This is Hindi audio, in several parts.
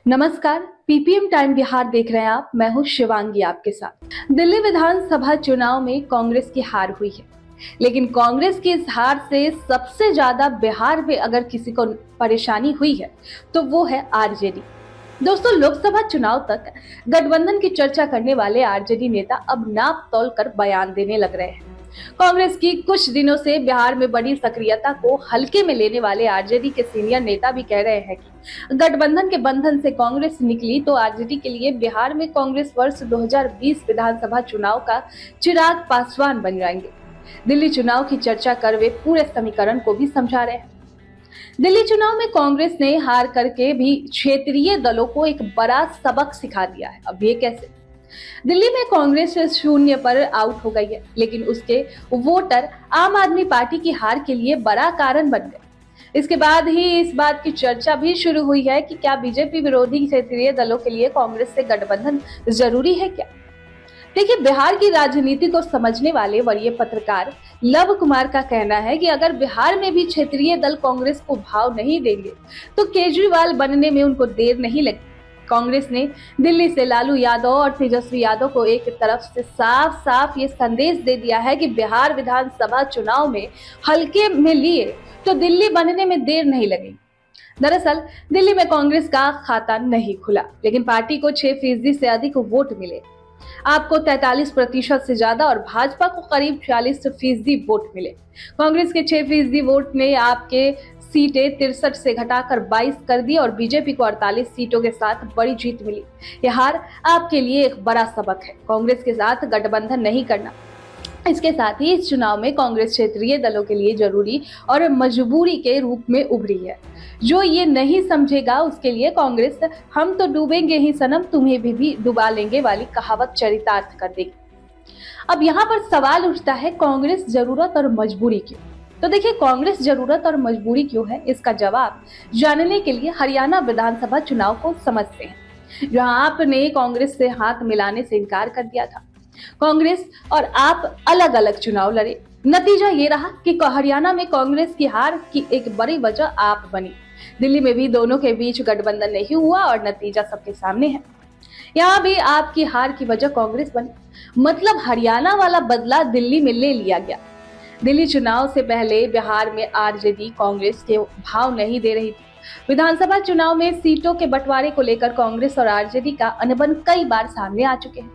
नमस्कार। पीपीएम टाइम बिहार देख रहे हैं आप। मैं हूं शिवांगी आपके साथ। दिल्ली विधानसभा चुनाव में कांग्रेस की हार हुई है, लेकिन कांग्रेस की इस हार से सबसे ज्यादा बिहार में अगर किसी को परेशानी हुई है तो वो है आरजेडी। दोस्तों, लोकसभा चुनाव तक गठबंधन की चर्चा करने वाले आरजेडी नेता अब नाप तौल कर बयान देने लग रहे हैं। कांग्रेस की कुछ दिनों से बिहार में बड़ी सक्रियता को हल्के में लेने वाले आरजेडी के सीनियर नेता भी कह रहे हैं कि गठबंधन के बंधन से कांग्रेस निकली तो आरजेडी के लिए बिहार में कांग्रेस वर्ष 2020 विधानसभा चुनाव का चिराग पासवान बन जाएंगे। दिल्ली चुनाव की चर्चा कर वे पूरे समीकरण को भी समझा रहे हैं। दिल्ली चुनाव में कांग्रेस ने हार करके भी क्षेत्रीय दलों को एक बड़ा सबक सिखा दिया है। अब ये कैसे? दिल्ली में कांग्रेस 0 पर आउट हो गई है, लेकिन उसके वोटर आम आदमी पार्टी की हार के लिए बड़ा कारण बन गए। इसके बाद ही इस बात की चर्चा भी शुरू हुई है कि क्या बीजेपी विरोधी क्षेत्रीय दलों के लिए कांग्रेस से गठबंधन जरूरी है क्या? देखिए, बिहार की राजनीति को समझने वाले वरीय पत्रकार लव कुमार का कहना है कि अगर बिहार में भी क्षेत्रीय दल कांग्रेस को भाव नहीं देंगे तो केजरीवाल बनने में उनको देर नहीं लगेगी। कांग्रेस ने दिल्ली से लालू यादव और तेजस्वी यादव को एक तरफ से साफ साफ ये संदेश दे दिया है कि बिहार विधानसभा चुनाव में हल्के में लिए तो दिल्ली बनने में देर नहीं लगेगी। दरअसल दिल्ली में कांग्रेस का खाता नहीं खुला, लेकिन पार्टी को 6% से अधिक वोट मिले। आपको 43% से ज्यादा और भाजपा को करीब 46% वोट मिले। कांग्रेस के 6% वोट ने आपके सीटें 63 से घटाकर 22 कर दी और बीजेपी को 48 सीटों के साथ बड़ी जीत मिली। यह हार आपके लिए एक बड़ा सबक है। कांग्रेस के साथ गठबंधन नहीं करना। इसके साथ ही इस चुनाव में कांग्रेस क्षेत्रीय दलों के लिए जरूरी और मजबूरी के रूप में उभरी है। जो ये नहीं समझेगा उसके लिए कांग्रेस हम तो डूबेंगे ही सनम, तुम्हें भी डुबा लेंगे वाली कहावत चरितार्थ कर देगी। अब यहाँ पर सवाल उठता है, कांग्रेस जरूरत और मजबूरी क्यों? तो देखिए, कांग्रेस जरूरत और मजबूरी क्यों है, इसका जवाब जानने के लिए हरियाणा विधानसभा चुनाव को समझते हैं, जहां आपने कांग्रेस से हाथ मिलाने से इनकार कर दिया था। कांग्रेस और आप अलग अलग चुनाव लड़े। नतीजा ये रहा कि हरियाणा में कांग्रेस की हार की एक बड़ी वजह आप बनी। दिल्ली में भी दोनों के बीच गठबंधन नहीं हुआ और नतीजा सबके सामने है। यहाँ भी आपकी हार की वजह कांग्रेस बनी। मतलब हरियाणा वाला बदला दिल्ली में ले लिया गया। दिल्ली चुनाव से पहले बिहार में आरजेडी कांग्रेस के भाव नहीं दे रही थी। विधानसभा चुनाव में सीटों के बंटवारे को लेकर कांग्रेस और आरजेडी का अनबन कई बार सामने आ चुके हैं,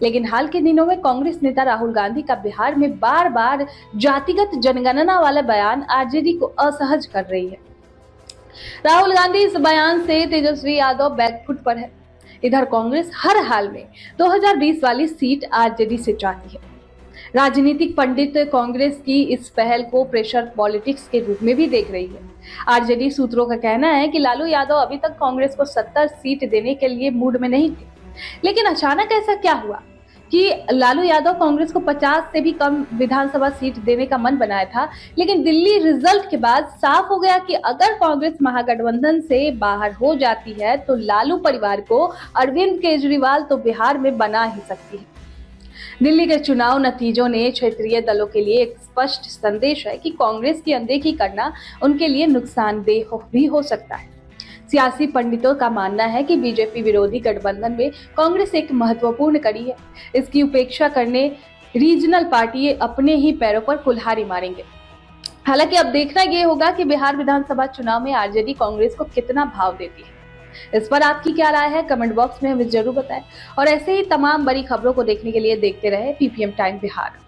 लेकिन हाल के दिनों में कांग्रेस नेता राहुल गांधी का बिहार में बार बार जातिगत जनगणना वाला बयान आरजेडी को असहज कर रही है। राहुल गांधी इस बयान से तेजस्वी यादव बैकफुट पर है। इधर कांग्रेस हर हाल में 2020 वाली सीट आरजेडी से चाहती है। राजनीतिक पंडित कांग्रेस की इस पहल को प्रेशर पॉलिटिक्स के रूप में भी देख रही है। आरजेडी सूत्रों का कहना है कि लालू यादव अभी तक कांग्रेस को 70 सीट देने के लिए मूड में नहीं थे, लेकिन अचानक ऐसा क्या हुआ कि लालू यादव कांग्रेस को 50 से भी कम विधानसभा सीट देने का मन बनाया था। लेकिन दिल्ली रिजल्ट के बाद साफ हो गया कि अगर कांग्रेस महागठबंधन से बाहर हो जाती है तो लालू परिवार को अरविंद केजरीवाल तो बिहार में बना ही सकती है। दिल्ली के चुनाव नतीजों ने क्षेत्रीय दलों के लिए एक स्पष्ट संदेश है कि कांग्रेस की अनदेखी करना उनके लिए नुकसानदेह भी हो सकता है। सियासी पंडितों का मानना है कि बीजेपी विरोधी गठबंधन में कांग्रेस एक महत्वपूर्ण कड़ी है। इसकी उपेक्षा करने रीजनल पार्टी अपने ही पैरों पर कुल्हाड़ी मारेंगे। हालांकि अब देखना यह होगा कि बिहार विधानसभा चुनाव में आरजेडी कांग्रेस को कितना भाव देती है। इस पर आपकी क्या राय है, कमेंट बॉक्स में हमें जरूर बताएं। और ऐसे ही तमाम बड़ी खबरों को देखने के लिए देखते रहे पीपीएम टाइम बिहार।